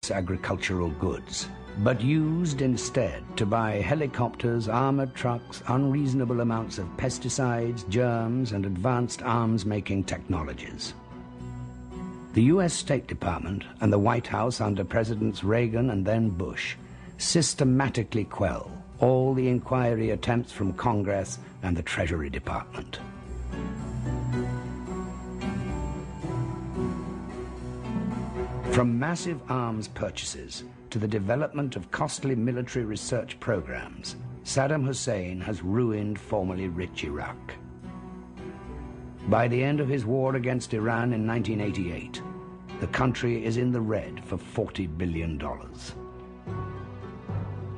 Kuwait's agricultural goods, but used instead to buy helicopters, armored trucks, unreasonable amounts of pesticides, germs, and advanced arms-making technologies. The U.S. State Department and the White House under Presidents Reagan and then Bush systematically quell all the inquiry attempts from Congress and the Treasury Department. From massive arms purchases to the development of costly military research programs, Saddam Hussein has ruined formerly rich Iraq. By the end of his war against Iran in 1988, the country is in the red for $40 billion.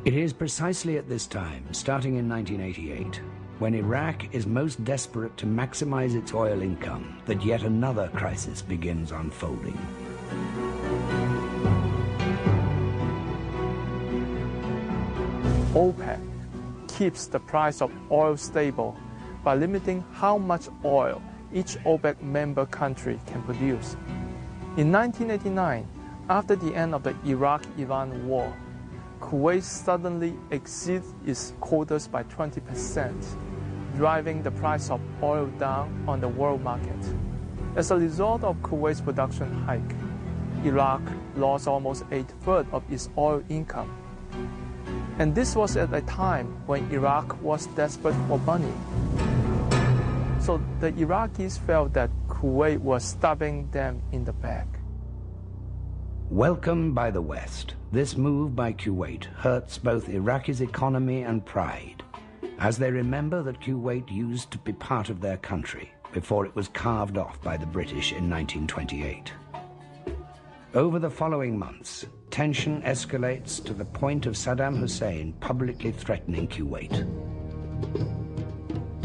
It is precisely at this time, starting in 1988, when Iraq is most desperate to maximize its oil income, that yet another crisis begins unfolding. OPEC keeps the price of oil stable by limiting how much oil each OPEC member country can produce. In 1989, after the end of the Iraq-Iran war, Kuwait suddenly exceeds its quotas by 20%, driving the price of oil down on the world market. As a result of Kuwait's production hike, Iraq lost almost 1/3 of its oil income. And this was at a time when Iraq was desperate for money. So the Iraqis felt that Kuwait was stabbing them in the back. Welcomed by the West, this move by Kuwait hurts both Iraqi's economy and pride, as they remember that Kuwait used to be part of their country before it was carved off by the British in 1928. Over the following months, tension escalates to the point of Saddam Hussein publicly threatening Kuwait.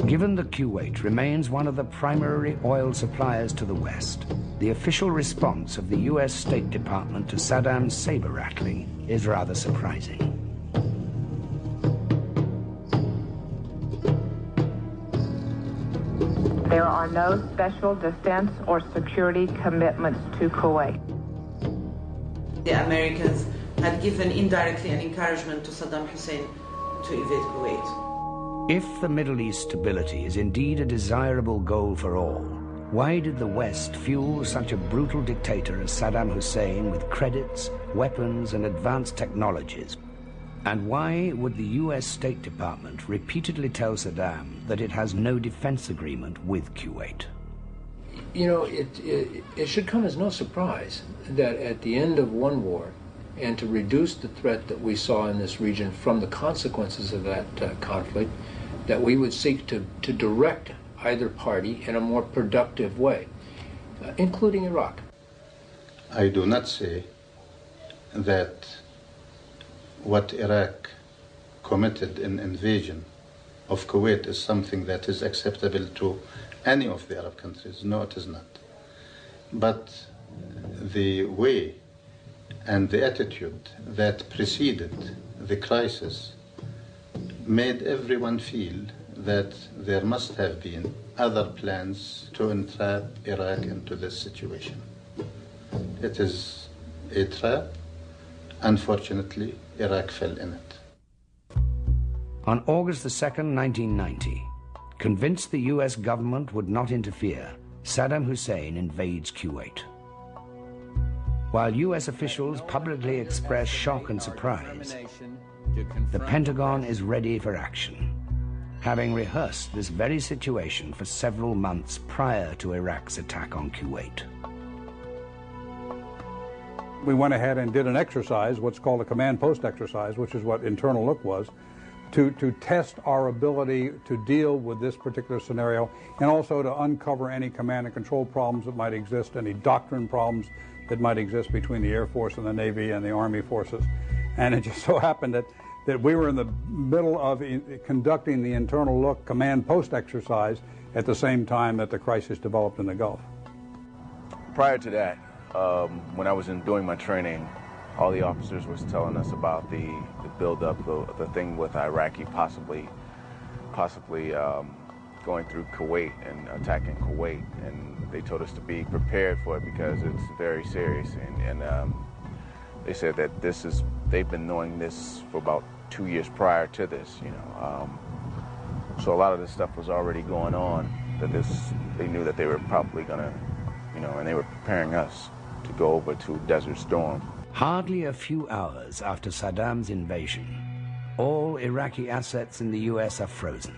Given that Kuwait remains one of the primary oil suppliers to the West, the official response of the U.S. State Department to Saddam's saber-rattling is rather surprising. There are no special defense or security commitments to Kuwait. The Americans had given indirectly an encouragement to Saddam Hussein to evade Kuwait. If the Middle East stability is indeed a desirable goal for all, why did the West fuel such a brutal dictator as Saddam Hussein with credits, weapons, and advanced technologies? And why would the U.S. State Department repeatedly tell Saddam that it has no defense agreement with Kuwait? You know, it should come as no surprise that at the end of one war, and to reduce the threat that we saw in this region from the consequences of that conflict, that we would seek to direct either party in a more productive way, including Iraq. I do not say that what Iraq committed in invasion of Kuwait is something that is acceptable to any of the Arab countries. No, it is not. But the way and the attitude that preceded the crisis made everyone feel that there must have been other plans to entrap Iraq into this situation. It is a trap. Unfortunately, Iraq fell in it. On August the 2nd, 1990, convinced the U.S. government would not interfere, Saddam Hussein invades Kuwait. While U.S. officials publicly express shock and surprise, the Pentagon is ready for action, having rehearsed this very situation for several months prior to Iraq's attack on Kuwait. We went ahead and did an exercise, what's called a command post exercise, which is what internal look was, to test our ability to deal with this particular scenario, and also to uncover any command and control problems that might exist, any doctrine problems that might exist between the Air Force and the Navy and the Army forces. And it just so happened that we were in the middle of conducting the internal look command post exercise at the same time that the crisis developed in the Gulf. Prior to that, when I was doing my training, all the officers was telling us about the build-up, the thing with Iraqi possibly going through Kuwait and attacking Kuwait, and they told us to be prepared for it because it's very serious. And They said that they've been knowing this for about 2 years prior to this, you know. So a lot of this stuff was already going on, they knew that they were probably gonna, you know, and they were preparing us to go over to Desert Storm. Hardly a few hours after Saddam's invasion, all Iraqi assets in the U.S. are frozen,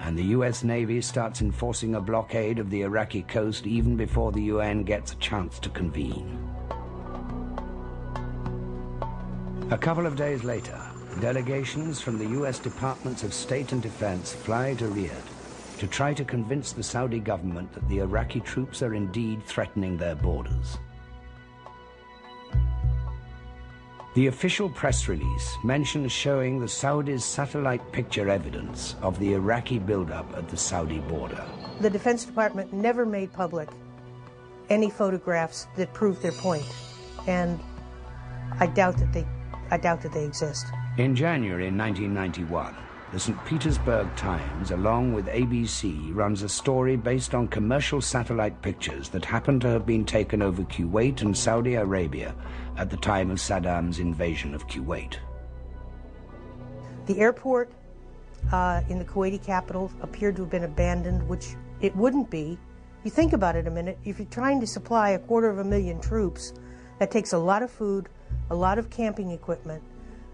and the U.S. Navy starts enforcing a blockade of the Iraqi coast even before the UN gets a chance to convene. A couple of days later, delegations from the U.S. Departments of State and Defense fly to Riyadh to try to convince the Saudi government that the Iraqi troops are indeed threatening their borders. The official press release mentions showing the Saudis' satellite picture evidence of the Iraqi buildup at the Saudi border. The Defense Department never made public any photographs that proved their point, and I doubt that they exist. In January 1991, the St. Petersburg Times, along with ABC, runs a story based on commercial satellite pictures that happen to have been taken over Kuwait and Saudi Arabia at the time of Saddam's invasion of Kuwait. The airport in the Kuwaiti capital appeared to have been abandoned, which it wouldn't be. You think about it a minute, if you're trying to supply 250,000 troops, that takes a lot of food, a lot of camping equipment,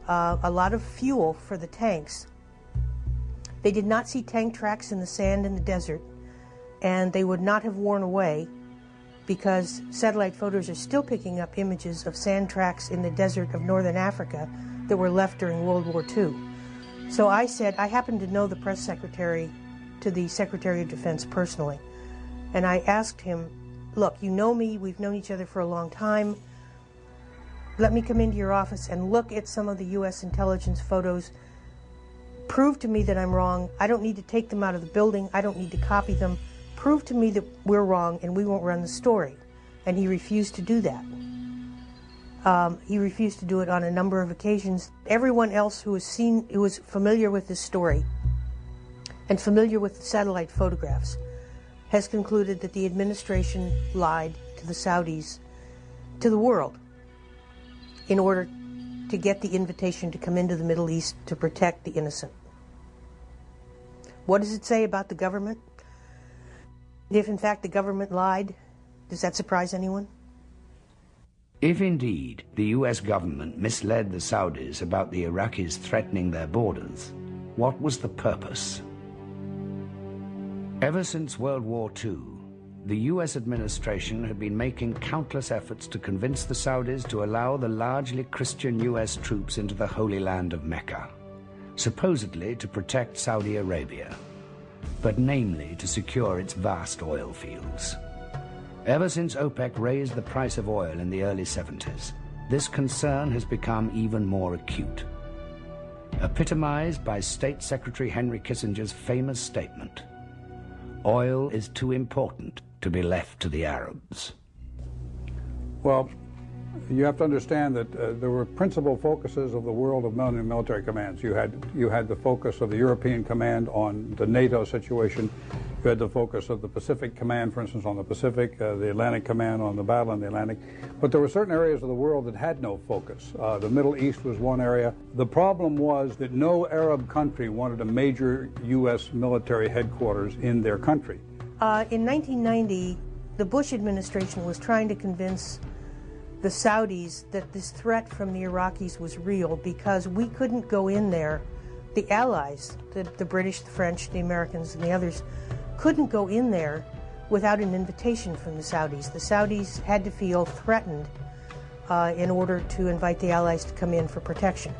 a lot of fuel for the tanks. They did not see tank tracks in the sand in the desert, and they would not have worn away because satellite photos are still picking up images of sand tracks in the desert of northern Africa that were left during World War II. So I said, I happen to know the press secretary to the Secretary of Defense personally, and I asked him, look, you know me, we've known each other for a long time, let me come into your office and look at some of the U.S. intelligence photos. Prove to me that I'm wrong. I don't need to take them out of the building. I don't need to copy them. Prove to me that we're wrong and we won't run the story. And he refused to do that. He refused to do it on a number of occasions. Everyone else who was familiar with this story and familiar with the satellite photographs has concluded that the administration lied to the Saudis, to the world, in order to get the invitation to come into the Middle East to protect the innocent. What does it say about the government? If in fact the government lied, does that surprise anyone? If indeed the US government misled the Saudis about the Iraqis threatening their borders, what was the purpose? Ever since World War II, the US administration had been making countless efforts to convince the Saudis to allow the largely Christian US troops into the Holy Land of Mecca, supposedly to protect Saudi Arabia, but namely to secure its vast oil fields. Ever since OPEC raised the price of oil in the early 70s, this concern has become even more acute, epitomized by State Secretary Henry Kissinger's famous statement, "Oil is too important to be left to the Arabs." Well, you have to understand that there were principal focuses of the world of military commands. You had the focus of the European command on the NATO situation. You had the focus of the Pacific command, for instance, on the Pacific, the Atlantic command on the battle in the Atlantic. But there were certain areas of the world that had no focus. The Middle East was one area. The problem was that no Arab country wanted a major U.S. military headquarters in their country. In 1990, the Bush administration was trying to convince the Saudis that this threat from the Iraqis was real because we couldn't go in there. The Allies, the British, the French, the Americans, and the others, couldn't go in there without an invitation from the Saudis. The Saudis had to feel threatened in order to invite the Allies to come in for protection.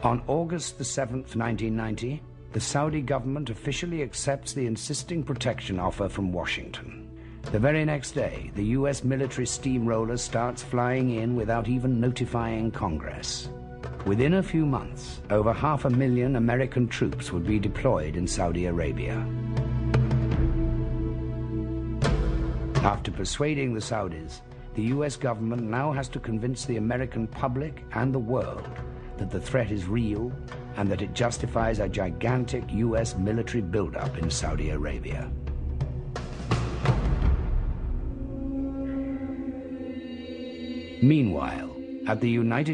On August the 7th, 1990, the Saudi government officially accepts the insisting protection offer from Washington. The very next day, the U.S. military steamroller starts flying in without even notifying Congress. Within a few months, over 500,000 American troops would be deployed in Saudi Arabia. After persuading the Saudis, the U.S. government now has to convince the American public and the world that the threat is real and that it justifies a gigantic U.S. military buildup in Saudi Arabia. Meanwhile, At the United